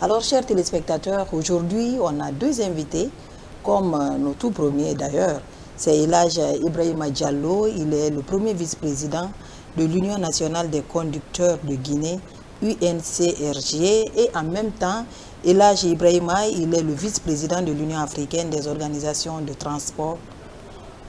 Alors, chers téléspectateurs, aujourd'hui, on a deux invités, comme nos tout premiers d'ailleurs. C'est Elhadj Ibrahima Diallo, il est le premier vice-président de l'Union nationale des conducteurs de Guinée, UNCRG, et en même temps, Elhadj Ibrahima, il est le vice-président de l'Union africaine des organisations de transport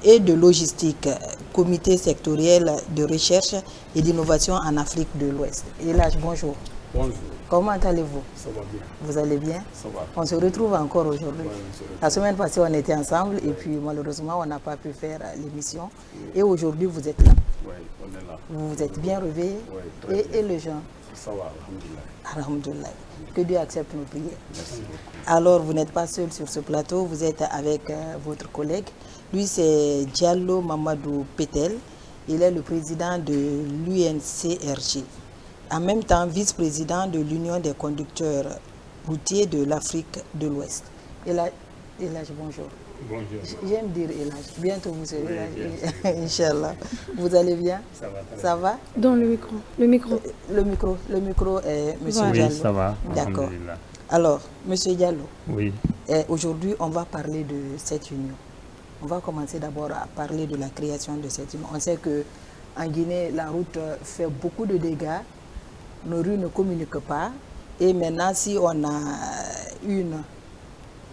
et de logistique, comité sectoriel de recherche et d'innovation en Afrique de l'Ouest. Elhadj, bonjour. Bonjour. Comment allez-vous? Ça va bien. Vous allez bien? Ça va. On se retrouve encore aujourd'hui. Ouais, La semaine passée, on était ensemble et puis malheureusement, on n'a pas pu faire l'émission. Et aujourd'hui, vous êtes là. Oui, on est là. Vous vous êtes bien réveillés. Oui, et les gens? Ça va, alhamdoulilah. Alhamdoulilah. Que Dieu accepte nos prières. Merci beaucoup. Alors, vous n'êtes pas seul sur ce plateau, vous êtes avec votre collègue. Lui, c'est Diallo Mamadou Petel. Il est le président de l'UNCRG. En même temps, vice-président de l'Union des conducteurs routiers de l'Afrique de l'Ouest. Elhadj, bonjour. Bonjour. J'aime dire Elhadj. Bientôt vous serez Oui, Inch'Allah. Vous allez bien? Ça va. Ça va? Dans le micro. Le micro est M. Voilà. Diallo. Oui, ça va. D'accord. Alhamdoulilah. Alors, M. Diallo, Oui. aujourd'hui, on va parler de cette union. On va commencer d'abord à parler de la création de cette union. On sait qu'en Guinée, la route fait beaucoup de dégâts. Nos rues ne communiquent pas. Et maintenant, si on a une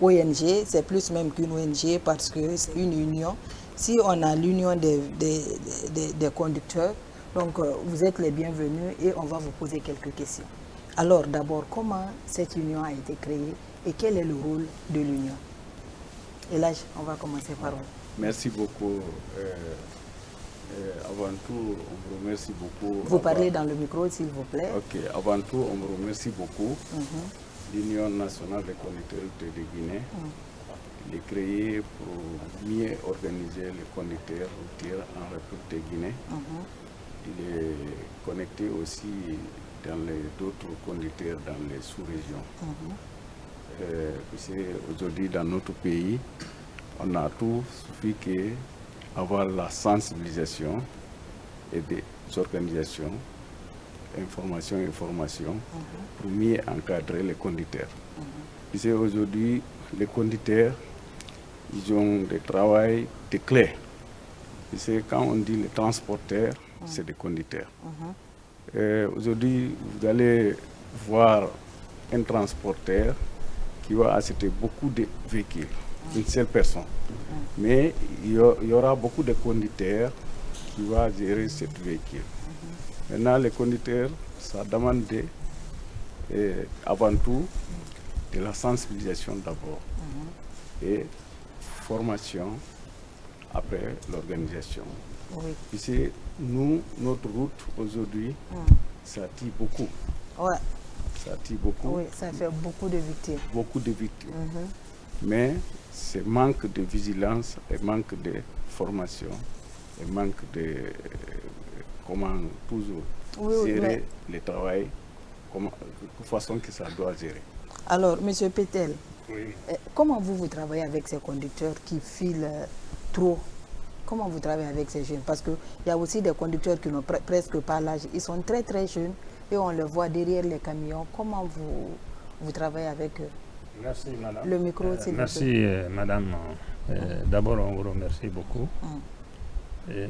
ONG, c'est plus même qu'une ONG parce que c'est une union. Si on a l'union des conducteurs, donc vous êtes les bienvenus et on va vous poser quelques questions. Alors d'abord, comment cette union a été créée et quel est le rôle de l'union? Elhadj, on va commencer par vous. Merci beaucoup. Avant tout, on vous remercie beaucoup. Vous parlez dans le micro, s'il vous plaît. Ok. Avant tout, on vous remercie beaucoup. L'Union nationale des conducteurs de Guinée. Il est créé pour mieux organiser les conducteurs routiers en République de Guinée. Il est connecté aussi dans d'autres conducteurs dans les sous-régions. Aujourd'hui, dans notre pays, on a tout suffi qu'avoir la sensibilisation et des organisations, information et formation pour mieux encadrer les conducteurs. Aujourd'hui, les conducteurs, ils ont des travails de clés. Quand on dit les transporteurs, c'est des conducteurs. Aujourd'hui, vous allez voir un transporteur qui va acheter beaucoup de véhicules, une seule personne. Mais il y aura beaucoup de conducteurs qui vont gérer ce véhicule. Maintenant, les conducteurs, ça demande avant tout de la sensibilisation d'abord et formation après l'organisation. Oui. Ici, notre route aujourd'hui, ça tire beaucoup. Ouais. Ça tire beaucoup. Oui, ça fait beaucoup de victimes. Beaucoup de victimes. Mais c'est manque de vigilance et manque de formation et manque de comment toujours gérer le travail, de façon que ça doit gérer. Alors, M. Petel, Oui. comment vous travaillez avec ces conducteurs qui filent trop? Comment vous travaillez avec ces jeunes? Parce qu'il y a aussi des conducteurs qui n'ont presque pas l'âge. Ils sont très très jeunes et on les voit derrière les camions. Comment vous travaillez avec eux? Merci, madame. Le micro, s'il vous plaît. Merci, madame. D'abord, on vous remercie beaucoup. Et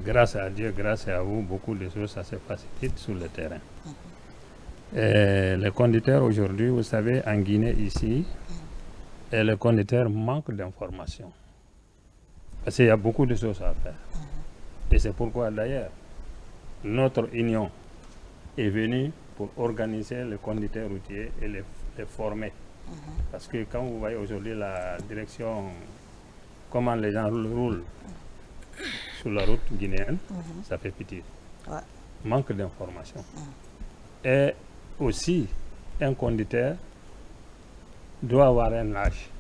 grâce à Dieu, grâce à vous, beaucoup de choses, ça se facilite sur le terrain. Et les conducteurs aujourd'hui, vous savez, en Guinée ici, et les conducteurs manquent d'informations. Parce qu'il y a beaucoup de choses à faire. Et c'est pourquoi d'ailleurs, notre union est venue pour organiser les conducteurs routiers et les former. Parce que quand vous voyez aujourd'hui la direction, comment les gens roulent sur la route guinéenne, ça fait pitié. Ouais. Manque d'information. Et aussi, un conducteur doit avoir un âge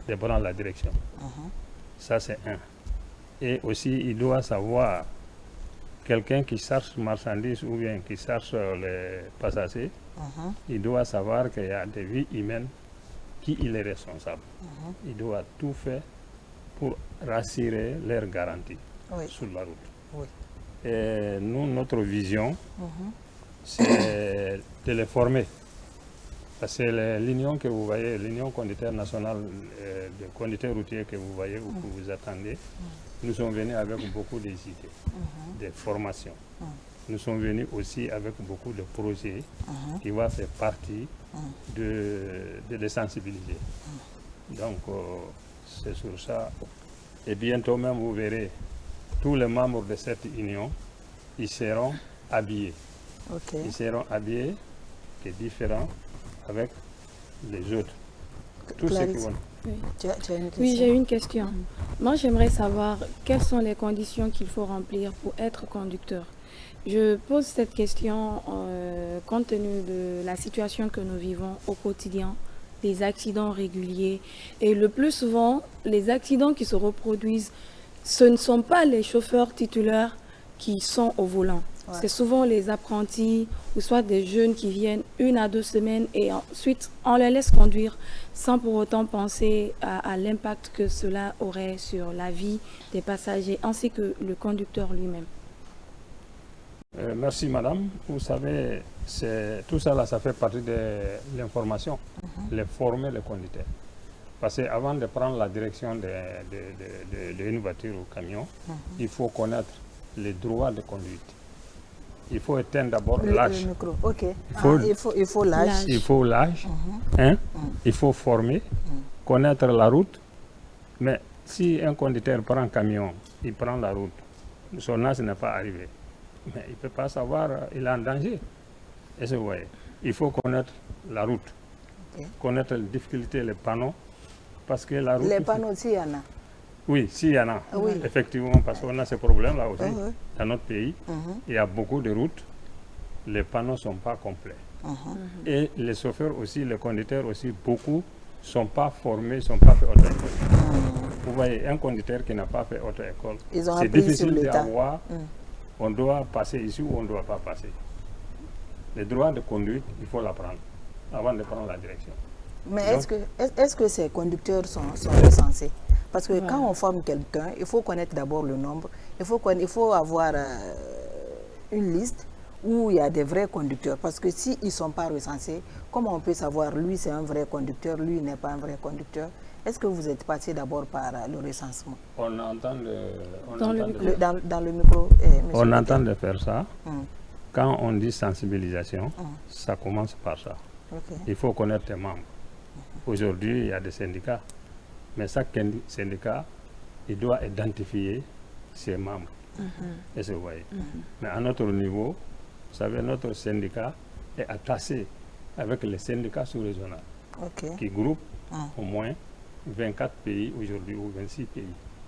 de prendre la direction. Ça, c'est un. Et aussi, il doit savoir, quelqu'un qui cherche marchandises ou bien qui cherche les passagers, il doit savoir qu'il y a des vies humaines qui il est responsable. Il doit tout faire pour rassurer leurs garanties sur la route. Et nous, notre vision, c'est de les former Parce que l'union que vous voyez, l'union conducteur nationale de conducteurs routiers que vous voyez ou que vous attendez, nous sommes venus avec beaucoup d'idées, de formations. Nous sommes venus aussi avec beaucoup de projets qui vont faire partie de les sensibiliser. Donc, c'est sur ça. Et bientôt même, vous verrez, tous les membres de cette union, ils seront habillés. Okay. Ils seront habillés, qui est différent avec les autres. Tous ceux qui vont... Oui. Tu as une question? Oui, j'ai une question. Moi, j'aimerais savoir quelles sont les conditions qu'il faut remplir pour être conducteur. Je pose cette question compte tenu de la situation que nous vivons au quotidien, des accidents réguliers. Et le plus souvent, les accidents qui se reproduisent, ce ne sont pas les chauffeurs titulaires qui sont au volant. Ouais. C'est souvent les apprentis ou soit des jeunes qui viennent 1 à 2 semaines et ensuite on les laisse conduire sans pour autant penser à l'impact que cela aurait sur la vie des passagers ainsi que le conducteur lui-même. Merci madame. Vous savez, tout ça là, ça fait partie de l'information, les former les conducteurs. Parce qu'avant de prendre la direction d'une voiture ou camion, il faut connaître les droits de conduite. Il faut éteindre d'abord l'âge. Le micro, ok. Il faut l'âge. Il faut l'âge. Il faut former, connaître la route. Mais si un conducteur prend un camion, il prend la route, son âge n'est pas arrivé. Mais il ne peut pas savoir, il est en danger. Et vous voyez, il faut connaître la route, connaître les difficultés, les panneaux. Parce que la route, les panneaux, s'il y en a. Oui, s'il y en a, effectivement, parce qu'on a ce problème-là aussi. Dans notre pays, il y a beaucoup de routes, les panneaux ne sont pas complets. Et les chauffeurs aussi, les conducteurs aussi, beaucoup ne sont pas formés, ne sont pas fait auto-école. Vous voyez, un conducteur qui n'a pas fait auto-école, c'est difficile d'avoir, on doit passer ici ou on ne doit pas passer. Les droits de conduite, il faut l'apprendre avant de prendre la direction. Mais est-ce que ces conducteurs sont recensés? Parce que quand on forme quelqu'un, il faut connaître d'abord le nombre. Il faut avoir une liste où il y a des vrais conducteurs. Parce que s'ils ne sont pas recensés, comment on peut savoir lui c'est un vrai conducteur, lui n'est pas un vrai conducteur? Est-ce que vous êtes passé d'abord par le recensement? On entend dans le micro. On entend de faire ça. Quand on dit sensibilisation, ça commence par ça. Il faut connaître tes membres. Aujourd'hui, il y a des syndicats. Mais chaque syndicat, il doit identifier ses membres. Et vous voyez. Mais à notre niveau, vous savez, notre syndicat est attaché avec les syndicats sous-régionaux qui groupent au moins 24 pays aujourd'hui ou 26 pays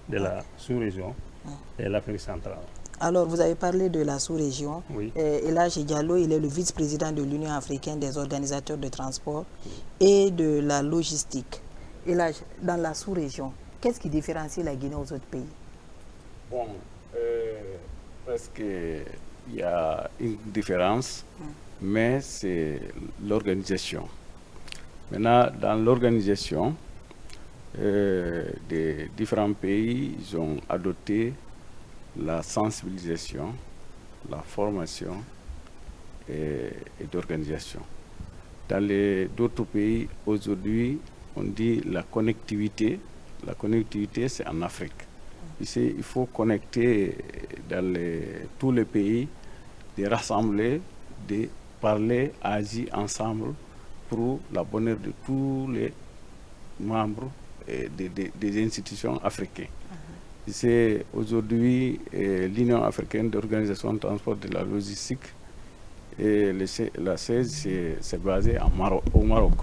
de la sous-région et l'Afrique centrale. Alors, vous avez parlé de la sous-région. Oui. Elhadji Diallo, il est le vice-président de l'Union africaine des organisateurs de transport et de la logistique. Elhadji, dans la sous-région, qu'est-ce qui différencie la Guinée aux autres pays? Bon, parce qu'il y a une différence, mais c'est l'organisation. Maintenant, dans l'organisation, des différents pays, ils ont adopté la sensibilisation, la formation et d'organisation. Dans d'autres pays, aujourd'hui, on dit la connectivité. La connectivité, c'est en Afrique. Ici, il faut connecter dans tous les pays, de rassembler, de parler, agir ensemble pour la bonheur de tous les membres des institutions africaines. C'est aujourd'hui l'Union africaine d'organisation de transport de la logistique et la 16 c'est basé au Maroc.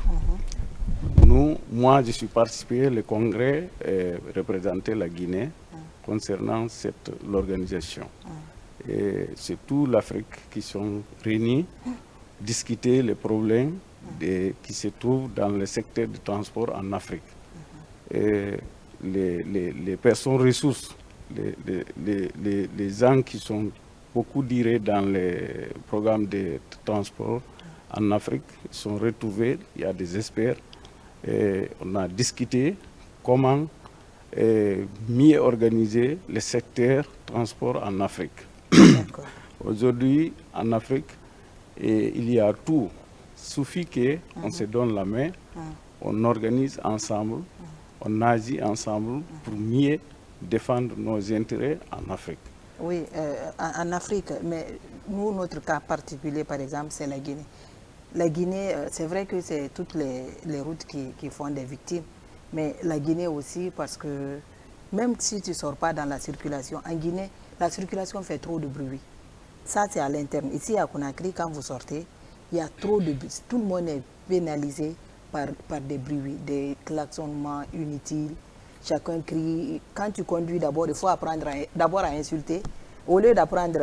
Moi je suis participé au congrès représenter la Guinée concernant l'organisation. C'est toute l'Afrique qui sont réunis, discuter les problèmes qui se trouvent dans le secteur du transport en Afrique. Les personnes ressources, les gens qui sont beaucoup durés dans les programmes de transport en Afrique sont retrouvés, il y a des experts, et on a discuté comment mieux organiser le secteur transport en Afrique. Aujourd'hui, en Afrique, il y a tout suffit qu'on se donne la main, on organise ensemble, on agit ensemble pour mieux défendre nos intérêts en Afrique. Oui, en Afrique, mais nous, notre cas particulier, par exemple, c'est la Guinée. La Guinée, c'est vrai que c'est toutes les routes qui font des victimes, mais la Guinée aussi, parce que même si tu ne sors pas dans la circulation, en Guinée, la circulation fait trop de bruit. Ça, c'est à l'interne. Ici, à Conakry, quand vous sortez, il y a trop de bruit. Tout le monde est pénalisé par des bruits, des klaxonnements inutiles. Chacun crie. Quand tu conduis d'abord, il faut apprendre d'abord à insulter. Au lieu d'apprendre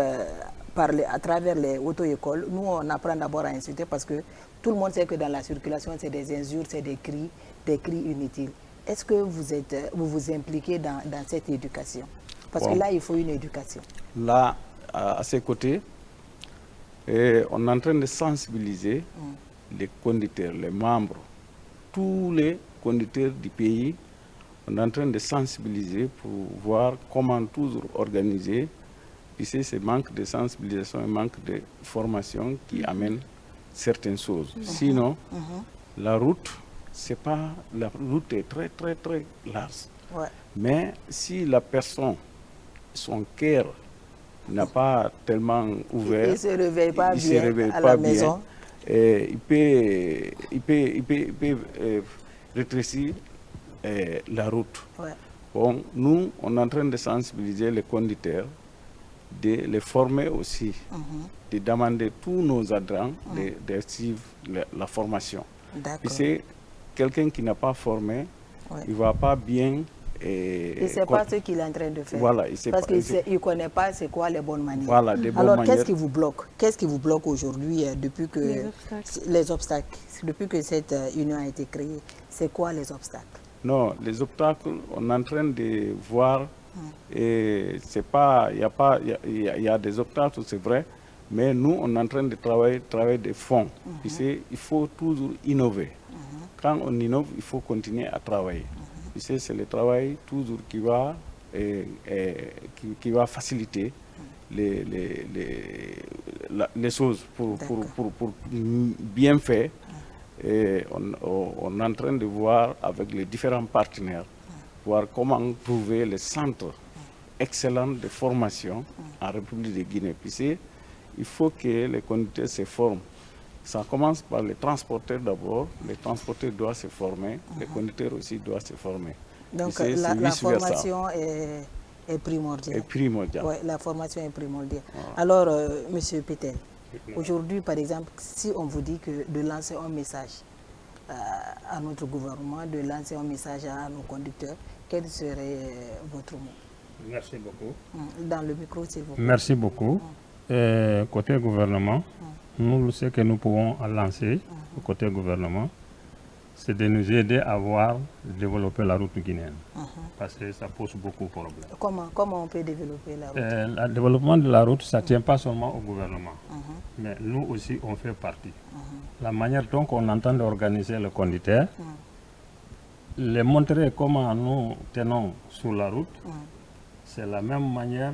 à travers les auto-écoles, nous, on apprend d'abord à insulter parce que tout le monde sait que dans la circulation, c'est des injures, c'est des cris inutiles. Est-ce que vous vous impliquez dans cette éducation? Parce que là, il faut une éducation. Là, à ses côtés, on est en train de sensibiliser les conducteurs, les membres, tous les conducteurs du pays. On est en train de sensibiliser pour voir comment toujours organiser. Puis c'est ce manque de sensibilisation et manque de formation qui amène certaines choses. Sinon, la route est très, très, très large. Ouais. Mais si la personne, son cœur n'a pas tellement ouvert, il ne se réveille pas il bien se réveille à pas la bien, maison. il peut rétrécir la route. Ouais. Bon, nous, on est en train de sensibiliser les conducteurs, de les former aussi, de demander tous nos adhérents de suivre la formation. Puis c'est quelqu'un qui n'a pas formé, il ne va pas bien. Il ne sait pas ce qu'il est en train de faire. Voilà, parce qu'il ne connaît pas c'est quoi les bonnes manières. Voilà, des bonnes Alors, manières. qu'est-ce qui vous bloque? Qu'est-ce qui vous bloque aujourd'hui depuis que les obstacles. Depuis que cette union a été créée, c'est quoi les obstacles? Non, les obstacles, on est en train de voir, et c'est pas, il y a des obstacles, c'est vrai, mais nous, on est en train de travailler des fonds. Il faut toujours innover. Quand on innove, il faut continuer à travailler. C'est le travail toujours qui va faciliter les choses pour bien faire. Et on est en train de voir avec les différents partenaires, voir comment trouver les centres excellents de formation en République de Guinée. Puis il faut que les conducteurs se forment. Ça commence par les transporteurs d'abord. Les transporteurs doivent se former. Les conducteurs aussi doivent se former. Donc la formation est primordiale. Ouais, la formation est primordiale. Voilà. Alors, Monsieur Pétel, aujourd'hui, par exemple, si on vous dit que de lancer un message à notre gouvernement, de lancer un message à nos conducteurs, quel serait votre mot? Merci beaucoup. Dans le micro, s'il vous plaît. Merci beaucoup. Côté gouvernement, nous, ce que nous pouvons lancer côté gouvernement, c'est de nous aider à développer la route guinéenne. Parce que ça pose beaucoup de problèmes. Comment on peut développer la route? Le développement de la route, ça ne tient pas seulement au gouvernement. Mais nous aussi, on fait partie. La manière dont on entend d'organiser le conducteur, les montrer comment nous tenons sur la route, c'est la même manière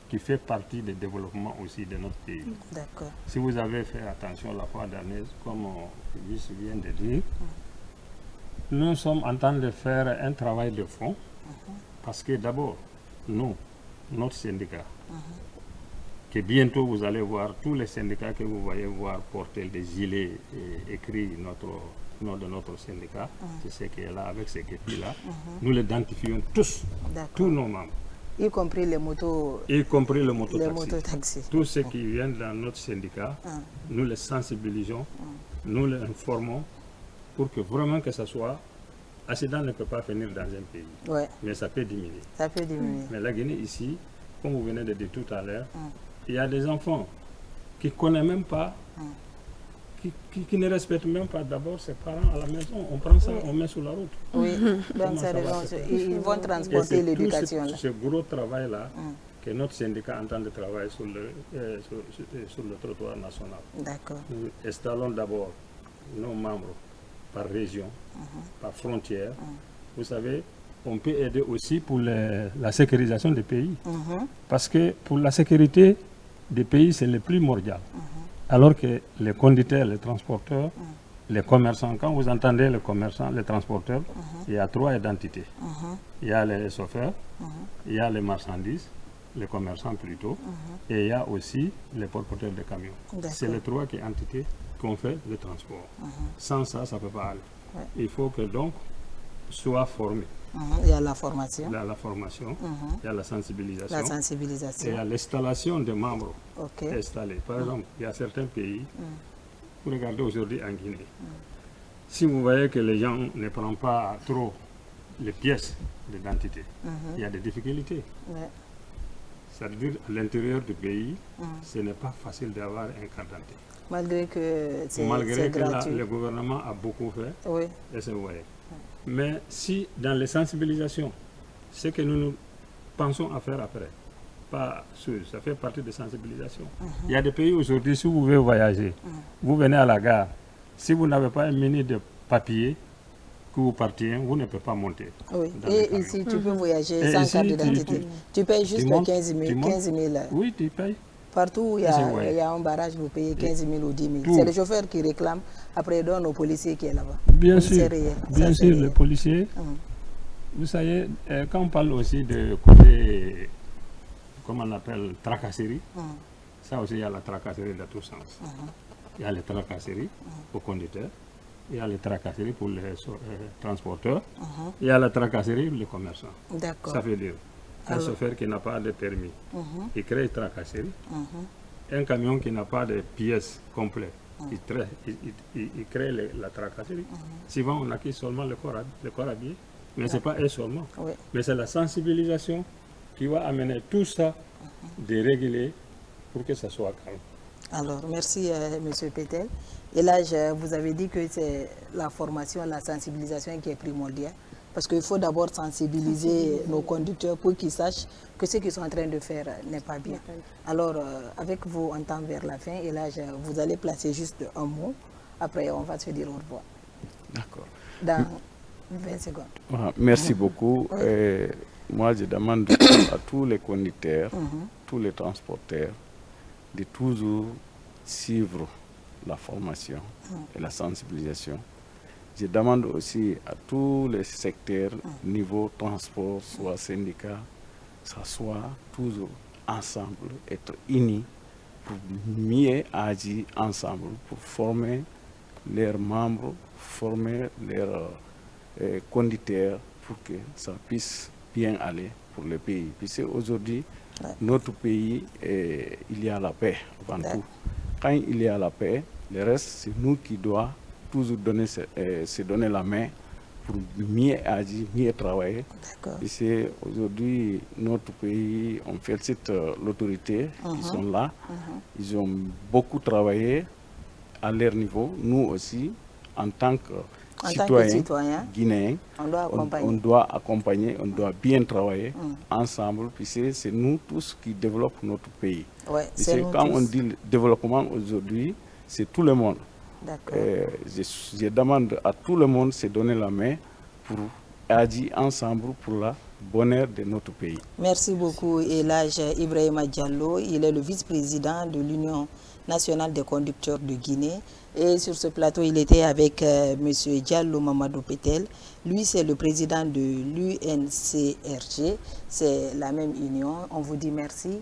qui fait partie du développement aussi de notre pays. D'accord. Si vous avez fait attention la fois dernière, comme Félix vient de dire, nous sommes en train de faire un travail de fond, parce que d'abord, nous, notre syndicat, que bientôt vous allez voir tous les syndicats que vous voyez voir porter des gilets écrits nom de notre syndicat, c'est ce qui est là avec ces képis-là, nous l'identifions tous nos membres. Y compris les motos. Y compris les mototaxis. Les mototaxis. Tous ceux qui viennent dans notre syndicat, nous les sensibilisons, nous les informons pour que vraiment que ça soit. L'accident ne peut pas finir dans un pays, mais ça peut diminuer. Ça peut diminuer. Mais la Guinée ici, comme vous venez de dire tout à l'heure, il y a des enfants qui ne connaissent même pas, qui ne respectent même pas d'abord ses parents à la maison. On prend ça, on met sur la route. Oui, donc ils vont transporter l'éducation. C'est ce gros travail-là que notre syndicat est en train de travailler sur le trottoir national. D'accord. Nous installons d'abord nos membres par région, par frontière. Vous savez, on peut aider aussi pour la sécurisation des pays. Parce que pour la sécurité des pays, c'est le primordial. Alors que les conducteurs, les transporteurs, les commerçants, quand vous entendez les commerçants, les transporteurs, il y a 3 identités. Il y a les chauffeurs, il y a les marchandises, les commerçants plutôt, et il y a aussi les porteurs de camions. C'est les 3 entités qu'on fait le transport. Sans ça, ça ne peut pas aller. Ouais. Il faut que donc soit formé. Il y a la formation. Il y a la formation, il y a la sensibilisation. La sensibilisation. Et il y a l'installation des membres Ok. installés. Par exemple, il y a certains pays, vous regardez aujourd'hui en Guinée, si vous voyez que les gens ne prennent pas trop les pièces d'identité, il y a des difficultés. Ouais. C'est-à-dire, à l'intérieur du pays, ce n'est pas facile d'avoir un carte d'identité. Malgré que c'est Malgré gratuit. que le gouvernement a beaucoup fait, Oui. et c'est vrai. Mais si dans les sensibilisations, ce que nous pensons à faire après, pas sûr, ça fait partie des sensibilisations. Il y a des pays aujourd'hui, si vous voulez voyager, vous venez à la gare, si vous n'avez pas un minute de papier que vous partiez, vous ne pouvez pas monter. Oui. dans le Et camion. ici, tu peux voyager Et sans ici, carte d'identité. Tu payes juste montes, 15 000. tu montes. 15 000. Oui, tu payes. Partout où il y a un barrage, vous payez 15 000 ou 10 000. Tout. C'est le chauffeur qui réclame, après il donne au policier qui est là-bas. Bien Policier sûr, réel. bien Ça, sûr, c'est le réel. policier. Vous savez, quand on parle aussi de côté, comment on appelle, tracasserie, ça aussi il y a la tracasserie dans tous sens. Il y a les tracasseries aux conducteurs, il y a les tracasseries pour les transporteurs, il y a la tracasserie pour les commerçants. D'accord. Ça veut dire un Alors. chauffeur qui n'a pas de permis, il crée une tracasserie. Un camion qui n'a pas de pièces complètes, il crée la tracasserie. Souvent, on acquis seulement le corps habillé, mais ce n'est pas eux seulement. Oui. Mais c'est la sensibilisation qui va amener tout ça de réguler pour que ça soit calme. Alors, merci M. Pétel. Et là, vous avez dit que c'est la formation, la sensibilisation qui est primordiale. Parce qu'il faut d'abord sensibiliser nos conducteurs pour qu'ils sachent que ce qu'ils sont en train de faire n'est pas bien. Alors, avec vous, on tend vers la fin. Et là, vous allez placer juste un mot. Après, on va se dire au revoir. D'accord. Dans 20 secondes. Voilà, merci beaucoup. Moi, je demande à tous les conducteurs, tous les transporteurs, de toujours suivre la formation et la sensibilisation. Je demande aussi à tous les secteurs, niveau transport, soit syndicat, ça soit toujours ensemble, être unis pour mieux agir ensemble, pour former leurs membres, former leurs conducteurs pour que ça puisse bien aller pour le pays. Puisque aujourd'hui, notre pays, il y a la paix avant tout. Quand il y a la paix, le reste, c'est nous qui doit toujours se donner la main pour mieux agir, mieux travailler. Et aujourd'hui, notre pays, on félicite l'autorité qui sont là. Ils ont beaucoup travaillé à leur niveau. Nous aussi, en tant que citoyens guinéens, on doit accompagner, on doit bien travailler ensemble, puisque c'est nous tous qui développons notre pays. Quand on dit développement aujourd'hui, c'est tout le monde. Je demande à tout le monde de se donner la main pour agir ensemble pour le bonheur de notre pays. Merci beaucoup, Elhadj Ibrahima Diallo. Il est le vice-président de l'Union nationale des conducteurs de Guinée. Et sur ce plateau, il était avec M. Diallo Mamadou Pétel. Lui, c'est le président de l'UNCRG. C'est la même union. On vous dit merci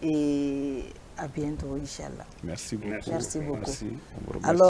et à bientôt, Inch'Allah. Merci beaucoup. Merci beaucoup. Merci. Alors,